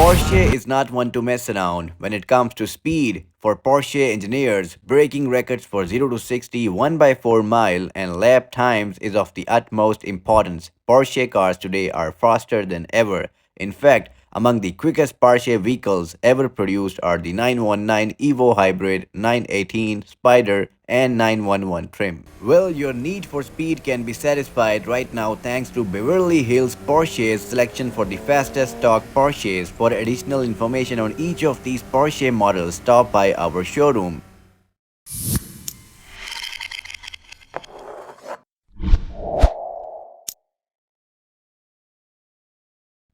Porsche is not one to mess around when it comes to speed. For Porsche engineers, breaking records for 0 to 60 1 by 4 mile and lap times is of the utmost importance. Porsche cars today are faster than ever. In fact, among the quickest Porsche vehicles ever produced are the 919 Evo Hybrid, 918 Spyder, and 911 trim. Well, your need for speed can be satisfied right now thanks to Beverly Hills Porsche's selection for the fastest stock Porsches. For additional information on each of these Porsche models, stop by our showroom.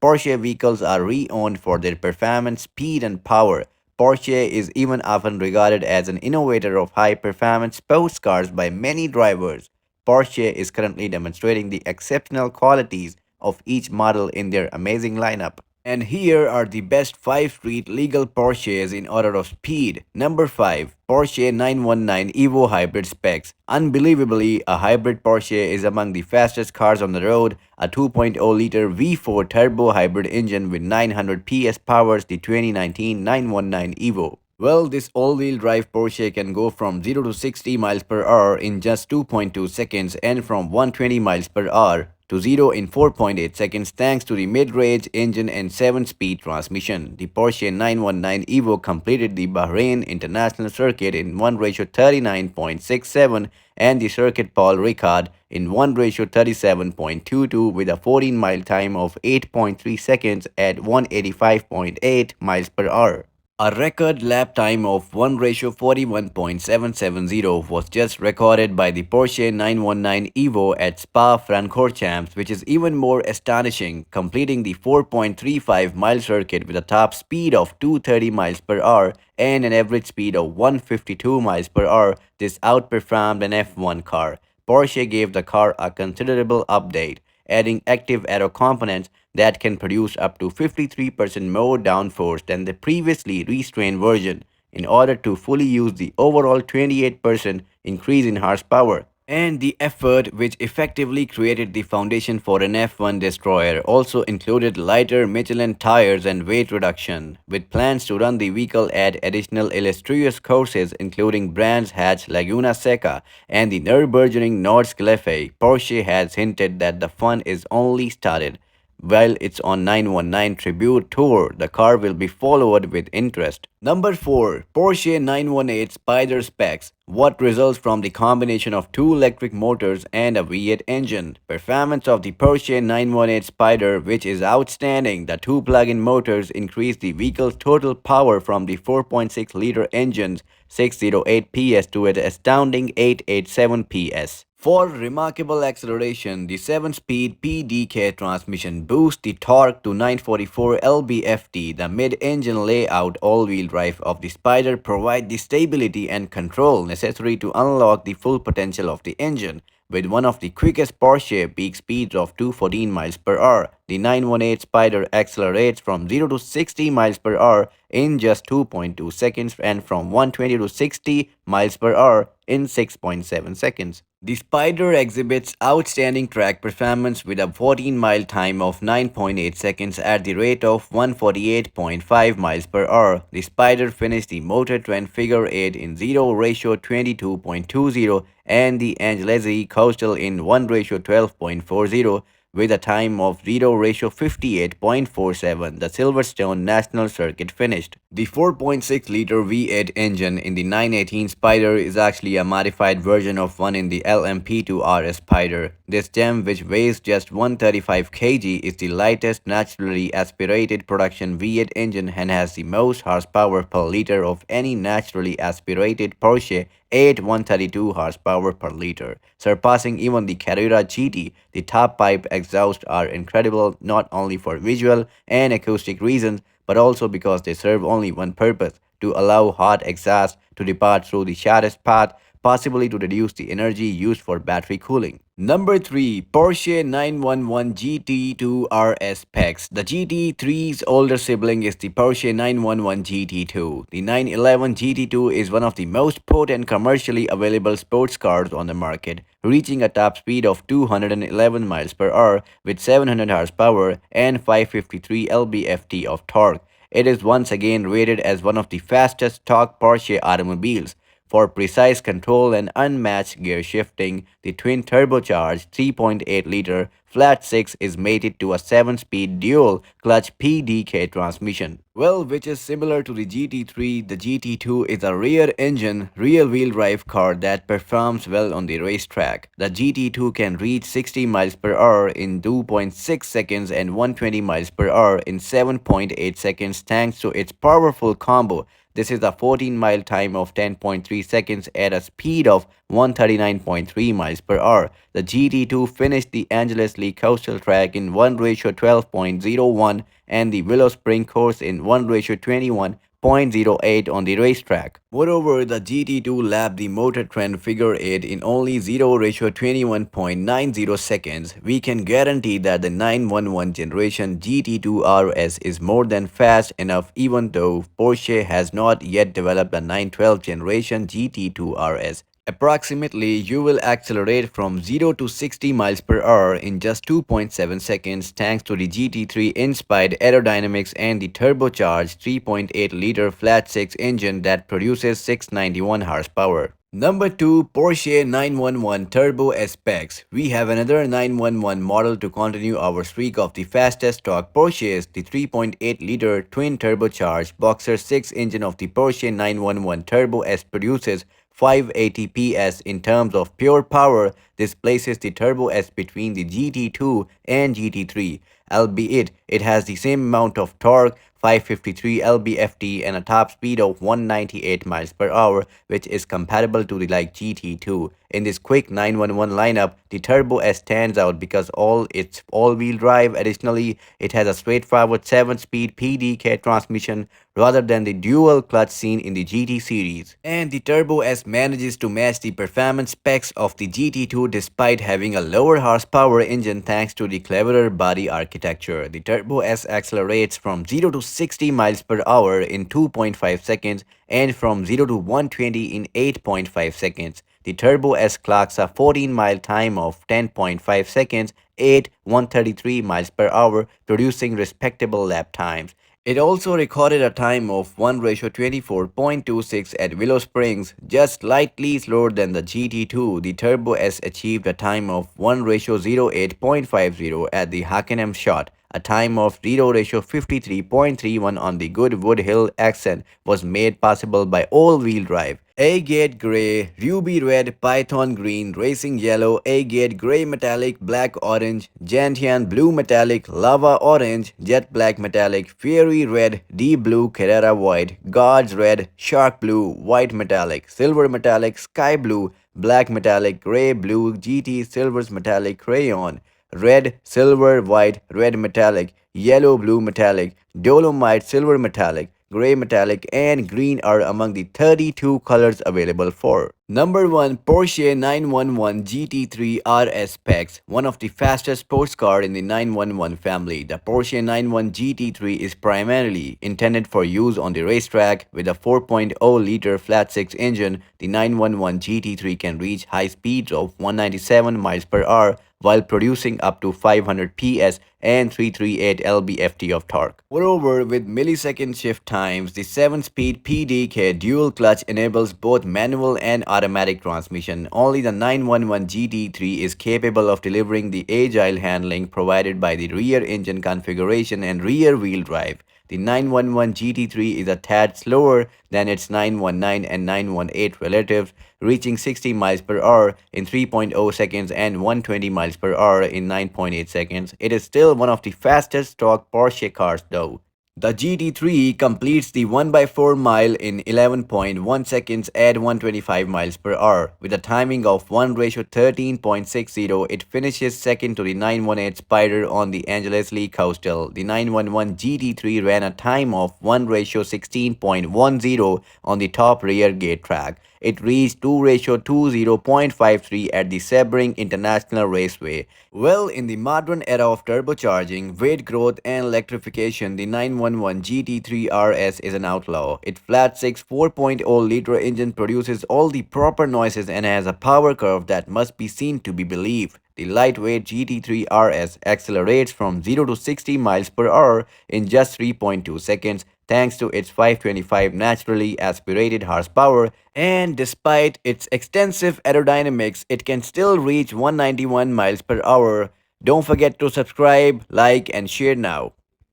Porsche vehicles are renowned for their performance, speed, and power. Porsche is even often regarded as an innovator of high performance sports cars by many drivers. Porsche is currently demonstrating the exceptional qualities of each model in their amazing lineup. And here are the best 5 street legal Porsches in order of speed. Number 5. Porsche 919 Evo Hybrid Specs. Unbelievably, a hybrid Porsche is among the fastest cars on the road. A 2.0-liter V4 turbo hybrid engine with 900 PS powers the 2019 919 Evo. Well, this all-wheel drive Porsche can go from 0 to 60 miles per hour in just 2.2 seconds and from 120 miles per hour to 0 in 4.8 seconds thanks to the mid-range engine and 7-speed transmission. The Porsche 919 Evo completed the Bahrain International Circuit in 1:39.67 and the Circuit Paul Ricard in 1:37.22 with a 14-mile time of 8.3 seconds at 185.8 miles per hour. A record lap time of 1:41.770 was just recorded by the Porsche 919 Evo at Spa-Francorchamps, which is even more astonishing, completing the 4.35-mile circuit with a top speed of 230 miles per hour and an average speed of 152 miles per hour. This outperformed an F1 car. Porsche gave the car a considerable update, adding active aero components that can produce up to 53% more downforce than the previously restrained version in order to fully use the overall 28% increase in horsepower. And the effort, which effectively created the foundation for an F1 destroyer, also included lighter Michelin tires and weight reduction, with plans to run the vehicle at additional illustrious courses including Brands Hatch Laguna Seca and the Nürburgring Nordschleife. Porsche has hinted that the fun is only started. While it's on 919 Tribute Tour, the car will be followed with interest. Number 4. Porsche 918 Spyder Specs. What results from the combination of two electric motors and a V8 engine? Performance of the Porsche 918 Spyder, which is outstanding. The two plug-in motors increase the vehicle's total power from the 4.6-liter engine's 608 PS to an astounding 887 PS. For remarkable acceleration, the 7-speed PDK transmission boosts the torque to 944 lb-ft. The mid-engine layout all-wheel drive of the Spyder provides the stability and control necessary to unlock the full potential of the engine. With one of the quickest Porsche peak speeds of 214 miles per hour, the 918 Spyder accelerates from 0 to 60 miles per hour in just 2.2 seconds and from 120 to 60 miles per hour in 6.7 seconds. The Spyder exhibits outstanding track performance with a 14-mile time of 9.8 seconds at the rate of 148.5 miles per hour. The Spyder finished the Motor Trend Figure 8 in 0:22.20 and the Angelesi Coastal in 1:12.40 with a time of 0:58.47. The Silverstone National Circuit finished. The 4.6-liter V8 engine in the 918 Spyder is actually a modified version of one in the LMP2 RS Spyder. This gem, which weighs just 135 kg, is the lightest naturally aspirated production V8 engine and has the most horsepower per liter of any naturally aspirated Porsche 132 horsepower per liter, surpassing even the Carrera GT. The top pipe exhausts are incredible not only for visual and acoustic reasons, but also because they serve only one purpose: to allow hot exhaust to depart through the shortest path, possibly to reduce the energy used for battery cooling. Number 3. Porsche 911 GT2 RS Specs. The GT3's older sibling is the Porsche 911 GT2. The 911 GT2 is one of the most potent commercially available sports cars on the market, reaching a top speed of 211 miles per hour with 700 horsepower and 553 lb-ft of torque. it is once again rated as one of the fastest stock Porsche automobiles. For precise control and unmatched gear shifting, the twin turbocharged 3.8-liter flat 6 is mated to a 7-speed dual clutch PDK transmission. Well, which is similar to the GT3, the GT2 is a rear engine, rear wheel drive car that performs well on the racetrack. The GT2 can reach 60 miles per hour in 2.6 seconds and 120 miles per hour in 7.8 seconds thanks to its powerful combo. This is a 14-mile time of 10.3 seconds at a speed of 139.3 miles per hour. The GT2 finished the Angeles Lee Coastal Track in 1 ratio 12.01 and the Willow Spring course in 1 ratio 21.08 on the racetrack. Moreover, the GT2 lapped the Motor Trend Figure 8 in only 0 ratio 21.90 seconds. We can guarantee that the 911 generation GT2 RS is more than fast enough even though Porsche has not yet developed the 912 generation GT2 RS. Approximately, you will accelerate from 0 to 60 miles per hour in just 2.7 seconds thanks to the GT3 inspired aerodynamics and the turbocharged 3.8-liter flat 6 engine that produces 691 horsepower. Number 2, Porsche 911 Turbo S-Specs. We have another 911 model to continue our streak of the fastest stock Porsches. The 3.8-liter twin turbocharged Boxer 6 engine of the Porsche 911 Turbo S produces 580 PS in terms of pure power. This places the Turbo S between the GT2 and GT3, albeit it has the same amount of torque, 553 lb-ft and a top speed of 198 miles per hour, which is compatible to the like GT2. In this quick 911 lineup, the Turbo S stands out because it's all-wheel drive. Additionally, it has a straightforward 7-speed PDK transmission rather than the dual clutch seen in the GT series. And the Turbo S manages to match the performance specs of the GT2 despite having a lower horsepower engine thanks to the cleverer body architecture. The Turbo S accelerates from 0 to 60 miles per hour in 2.5 seconds and from 0 to 120 in 8.5 seconds. The Turbo S clocks a 14-mile time of 10.5 seconds, 133 miles per hour, producing respectable lap times. It also recorded a time of 1 ratio 24.26 at Willow Springs, just slightly slower than the GT2. The Turbo S achieved a time of 1 ratio 08.50 at the Hockenheim Shot. A time of 0 ratio 53.31 on the Goodwood Hill accent was made possible by all-wheel drive. Agate Grey, Ruby Red, Python Green, Racing Yellow, Agate Grey Metallic, Black Orange, Gentian Blue Metallic, Lava Orange, Jet Black Metallic, Fiery Red, Deep Blue, Carrera White, Gods Red, Shark Blue, White Metallic, Silver Metallic, Sky Blue, Black Metallic, Grey Blue, GT Silver's Metallic Crayon, Red, Silver, White, Red Metallic, Yellow, Blue Metallic, Dolomite, Silver Metallic, Gray Metallic, and Green are among the 32 colors available for. Number 1, Porsche 911 GT3 RS specs, one of the fastest sports car in the 911 family. The Porsche 911 GT3 is primarily intended for use on the racetrack. With a 4.0-liter flat-six engine, the 911 GT3 can reach high speeds of 197 miles per hour while producing up to 500 PS and 338 lb-ft of torque. Moreover, with millisecond shift times, the 7-speed PDK dual clutch enables both manual and automatic transmission. Only the 911 GT3 is capable of delivering the agile handling provided by the rear engine configuration and rear wheel drive. The 911 GT3 is a tad slower than its 919 and 918 relatives, reaching 60 miles per hour in 3.0 seconds and 120 miles per hour in 9.8 seconds. It is still one of the fastest stock Porsche cars though. The GT3 completes the 1/4 mile in 11.1 seconds at 125 miles per hour. With a timing of 1 ratio 13.60, it finishes second to the 918 Spyder on the Angeles Lee Coastal. The 911 GT3 ran a time of 1 ratio 16.10 on the top rear gate track. It reached 2 ratio 20.53 at the Sebring International Raceway. Well, in the modern era of turbocharging, weight growth and electrification, the 911 GT3 RS is an outlaw. Its flat 6 4.0-liter engine produces all the proper noises and has a power curve that must be seen to be believed. the lightweight GT3 RS accelerates from 0 to 60 miles per hour in just 3.2 seconds thanks to its 525 naturally aspirated horsepower, and despite its extensive aerodynamics, it can still reach 191 miles per hour. Don't forget to subscribe, like, and share now.